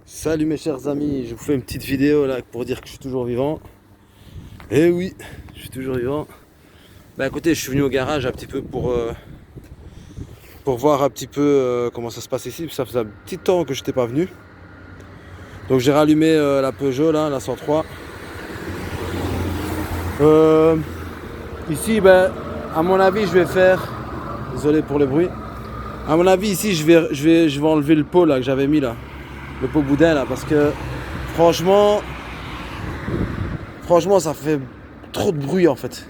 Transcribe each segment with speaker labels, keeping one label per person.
Speaker 1: Salut mes chers amis, je vous fais une petite vidéo là pour dire que je suis toujours vivant. Eh oui, je suis toujours vivant. Bah écoutez, je suis venu au garage un petit peu pour voir un petit peu comment ça se passe ici. Ça faisait un petit temps que je n'étais pas venu. Donc j'ai rallumé la Peugeot là, la 103. Euh, Ici, ben, à mon avis, je vais faire. Désolé pour le bruit. À mon avis, ici, je vais enlever le pot là que j'avais mis là, le pot boudin là, parce que franchement, ça fait trop de bruit en fait.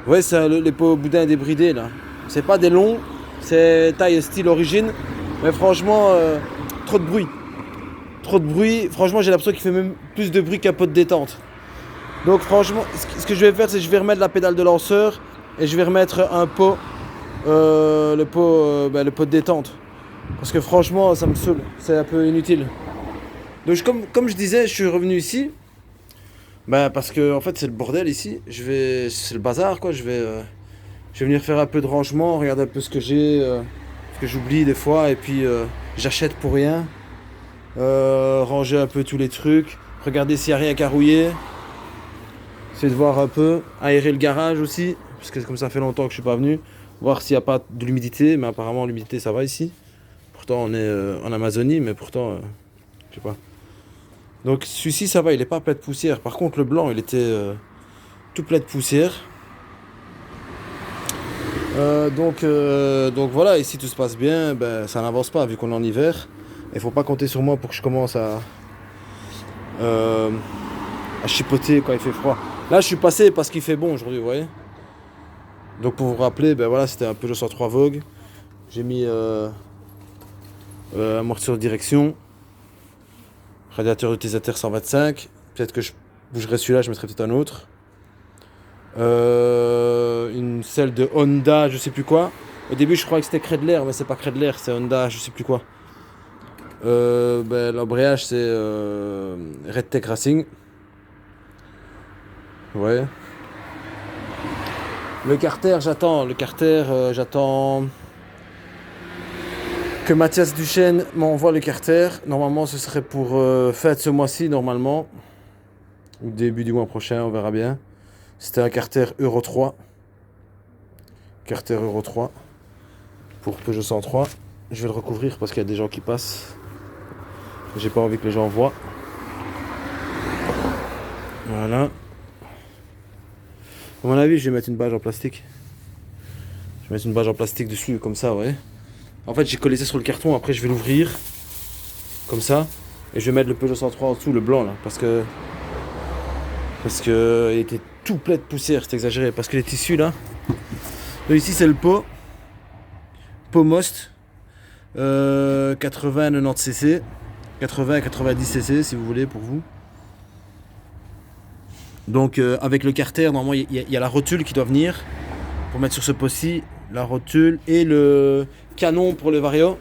Speaker 1: Ouais, c'est les pots boudins débridés là. C'est pas des longs, c'est taille style origine, mais franchement, trop de bruit. Trop de bruit. Franchement, j'ai l'impression qu'il fait même plus de bruit qu'un pot de détente. Donc franchement, ce que je vais faire, c'est que je vais remettre la pédale de lanceur et je vais remettre un pot, le pot de détente. Parce que franchement, ça me saoule, c'est un peu inutile. Donc comme je disais, je suis revenu ici. Bah parce que en fait c'est le bordel ici. C'est le bazar quoi. Je vais venir faire un peu de rangement, regarder un peu ce que j'oublie des fois et puis j'achète pour rien. Ranger un peu tous les trucs, regarder s'il n'y a rien qu'à rouiller. Essayer de voir un peu, aérer le garage aussi, parce que comme ça fait longtemps que je suis pas venu, voir s'il n'y a pas de l'humidité, mais apparemment l'humidité ça va ici. Pourtant on est en Amazonie, mais pourtant je sais pas. Donc celui-ci ça va, il est pas plein de poussière. Par contre le blanc il était tout plein de poussière. Donc voilà, ici tout se passe bien, ben, ça n'avance pas vu qu'on est en hiver. Il faut pas compter sur moi pour que je commence euh, à chipoter quand il fait froid. Là je suis passé parce qu'il fait bon aujourd'hui, vous voyez. Donc pour vous rappeler, ben voilà, c'était un Peugeot 103 Vogue. J'ai mis amortisseur de direction, radiateur utilisateur 125. Peut-être que je bougerai celui-là, je mettrai peut-être un autre. Une selle de Honda, je sais plus quoi. Au début, je croyais que c'était Credler, mais c'est pas Credler, c'est Honda, je sais plus quoi. L'embrayage, c'est Redtech Racing. Ouais. Le carter, j'attends que Mathias Duchesne m'envoie le carter. Normalement, ce serait pour fin de ce mois-ci, normalement. Ou début du mois prochain, on verra bien. C'était un carter Euro 3. Carter Euro 3 pour Peugeot 103. Je vais le recouvrir parce qu'il y a des gens qui passent. J'ai pas envie que les gens voient. Voilà. À mon avis, je vais mettre une bâche en plastique. Je vais mettre une bâche en plastique dessus, comme ça, ouais. En fait, j'ai collé ça sur le carton, après je vais l'ouvrir. Comme ça. Et je vais mettre le Peugeot 103 en dessous, le blanc là. Parce que il était tout plein de poussière, c'est exagéré. Parce que les tissus là. Donc ici, c'est le pot. Pot Most. 80-90 cc. 80-90 cc si vous voulez pour vous. Donc avec le carter, normalement il y a la rotule qui doit venir pour mettre sur ce pot-ci, la rotule et le canon pour le vario.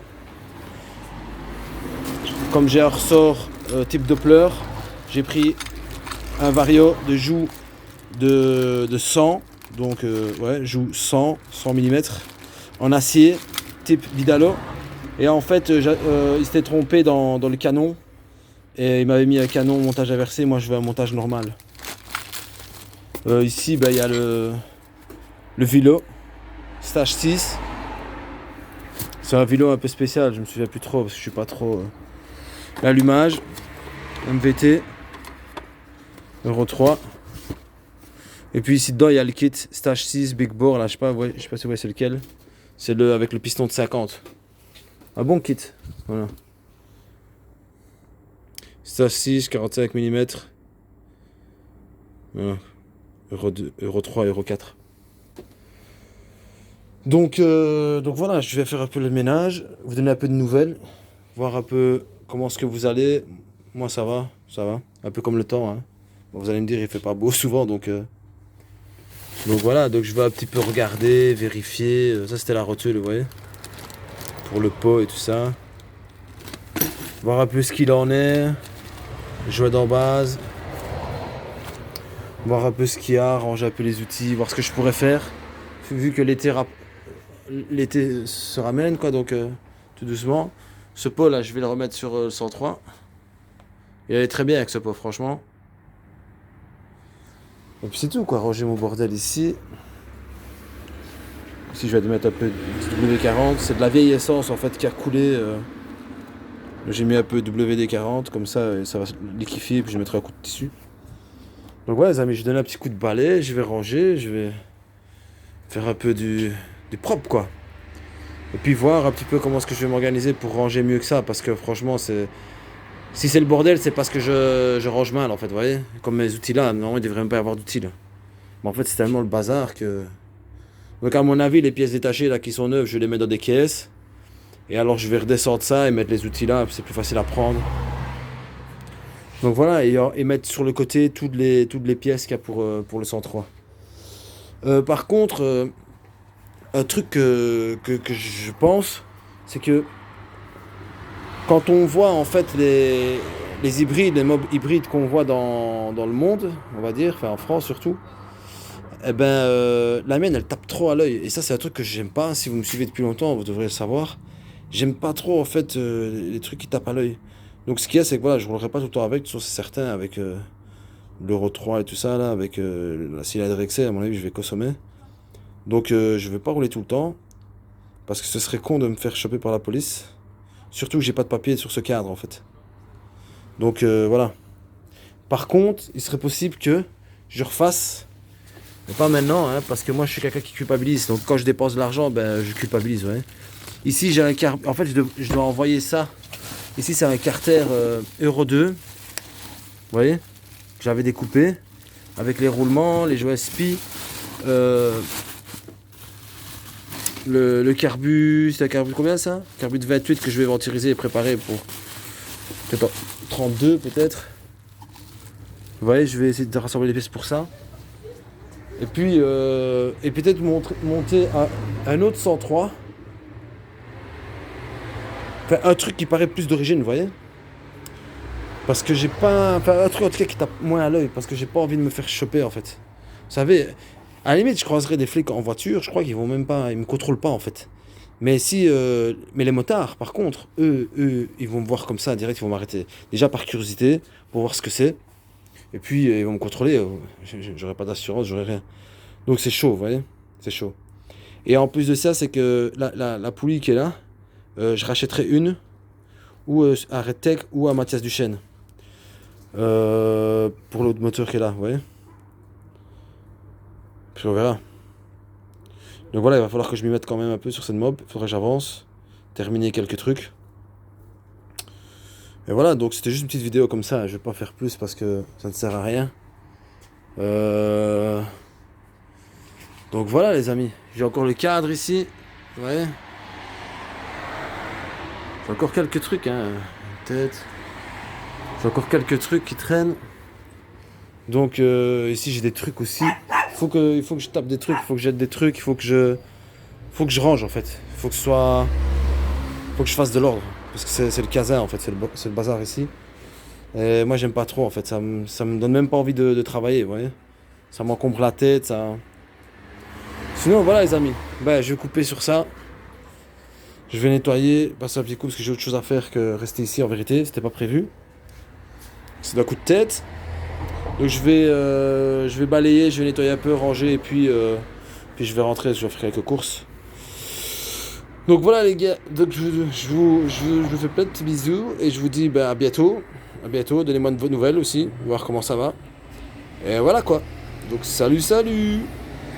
Speaker 1: Comme j'ai un ressort type Doppler, j'ai pris un vario de joue de 100, donc ouais, joue 100 mm en acier type Vidalo. Et en fait il s'était trompé dans le canon et il m'avait mis un canon montage inversé, moi je veux un montage normal. Ici, il y a le vélo Stage 6. C'est un vélo un peu spécial, je me souviens plus trop parce que je suis pas trop. L'allumage, MVT, Euro 3. Et puis ici dedans, il y a le kit Stage 6 Big Bore, là, je sais pas si vous voyez c'est lequel. C'est le avec le piston de 50. Un bon kit, voilà. Stage 6, 45 mm. Voilà. Euro 2, Euro 3, Euro 4. Donc voilà, je vais faire un peu le ménage, vous donner un peu de nouvelles, voir un peu comment est-ce que vous allez. Moi ça va, un peu comme le temps. Hein. Bon, vous allez me dire, il fait pas beau souvent, donc voilà, donc je vais un petit peu regarder, vérifier. Ça c'était la rotule, vous voyez, pour le pot et tout ça. Voir un peu ce qu'il en est, jouer d'en base. Voir un peu ce qu'il y a, ranger un peu les outils, voir ce que je pourrais faire. Vu que l'été se ramène, quoi, donc tout doucement. Ce pot là, je vais le remettre sur le 103. Il allait très bien avec ce pot, franchement. Et puis c'est tout quoi, ranger mon bordel ici. Ici je vais mettre un peu de WD-40. C'est de la vieille essence en fait qui a coulé. J'ai mis un peu de WD-40, comme ça va liquéfier, puis je mettrai un coup de tissu. Donc voilà les amis, je donne un petit coup de balai, je vais ranger, je vais faire un peu du propre quoi. Et puis voir un petit peu comment est-ce que je vais m'organiser pour ranger mieux que ça, parce que franchement si c'est le bordel, c'est parce que je range mal en fait, vous voyez. Comme mes outils là, normalement il devrait même pas y avoir d'outils là. Mais en fait c'est tellement le bazar que... Donc à mon avis les pièces détachées là qui sont neuves, je vais les mettre dans des caisses. Et alors je vais redescendre ça et mettre les outils là, c'est plus facile à prendre. Donc voilà, et mettre sur le côté toutes les pièces qu'il y a pour le 103. Par contre, un truc que je pense, c'est que quand on voit en fait les hybrides, les mobs hybrides qu'on voit dans le monde, on va dire, enfin en France surtout, eh ben la mienne elle tape trop à l'œil. Et ça c'est un truc que j'aime pas, si vous me suivez depuis longtemps, vous devriez le savoir. J'aime pas trop en fait les trucs qui tapent à l'œil. Donc ce qu'il y a c'est que voilà, je roulerai pas tout le temps avec, sauf c'est certain, avec l'Euro 3 et tout ça là, avec la cylindre excès, à mon avis je vais consommer. Donc je vais pas rouler tout le temps, parce que ce serait con de me faire choper par la police. Surtout que j'ai pas de papier sur ce cadre en fait. Donc voilà. Par contre, il serait possible que je refasse, mais pas maintenant, hein, parce que moi je suis quelqu'un qui culpabilise. Donc quand je dépense de l'argent, ben je culpabilise, ouais. Ici j'ai un en fait je dois envoyer ça. Ici c'est un carter Euro 2. Vous voyez, que j'avais découpé avec les roulements, les joints SPI, le carbu, c'est un carbu combien ça? Carbu de 28 que je vais venturiser et préparer pour peut-être 32 peut-être. Vous voyez, je vais essayer de rassembler les pièces pour ça. Et puis et peut-être monter un autre 103. Enfin, un truc qui paraît plus d'origine, vous voyez. Parce que j'ai pas... Enfin, un truc en tout cas qui tape moins à l'œil, parce que j'ai pas envie de me faire choper, en fait. Vous savez, à la limite, je croiserai des flics en voiture, je crois qu'ils vont même pas... Ils me contrôlent pas, en fait. Mais si... Mais les motards, par contre, eux, ils vont me voir comme ça, direct, ils vont m'arrêter. Déjà par curiosité, pour voir ce que c'est. Et puis, ils vont me contrôler. J'aurai pas d'assurance, j'aurai rien. Donc c'est chaud, vous voyez. C'est chaud. Et en plus de ça, c'est que la poulie qui est là, je rachèterai une, ou à Redtech, ou à Mathias Duchesne. Pour l'autre moteur qui est là, vous voyez. Puis on verra. Donc voilà, il va falloir que je m'y mette quand même un peu sur cette mob. Il faudrait que j'avance, terminer quelques trucs. Et voilà, donc c'était juste une petite vidéo comme ça. Je vais pas faire plus parce que ça ne sert à rien. Donc voilà les amis. J'ai encore le cadre ici. Vous voyez. J'ai encore quelques trucs, hein. Tête. J'ai encore quelques trucs qui traînent. Donc ici j'ai des trucs aussi. Il faut que je tape des trucs, il faut que jette des trucs, il faut que je range en fait. Il faut que je fasse de l'ordre. Parce que c'est le casin en fait, c'est le bazar ici. Et moi j'aime pas trop en fait, ça me donne même pas envie de travailler, vous voyez. Ça m'encombre la tête, ça... Sinon voilà les amis, ben, je vais couper sur ça. Je vais nettoyer, passer un petit coup parce que j'ai autre chose à faire que rester ici en vérité, c'était pas prévu. C'est d'un coup de tête. Donc je vais balayer, je vais nettoyer un peu, ranger et puis je vais rentrer, je vais faire quelques courses. Donc voilà les gars, donc je vous fais plein de petits bisous et je vous dis ben, à bientôt, donnez-moi de vos nouvelles aussi, voir comment ça va. Et voilà quoi. Donc salut.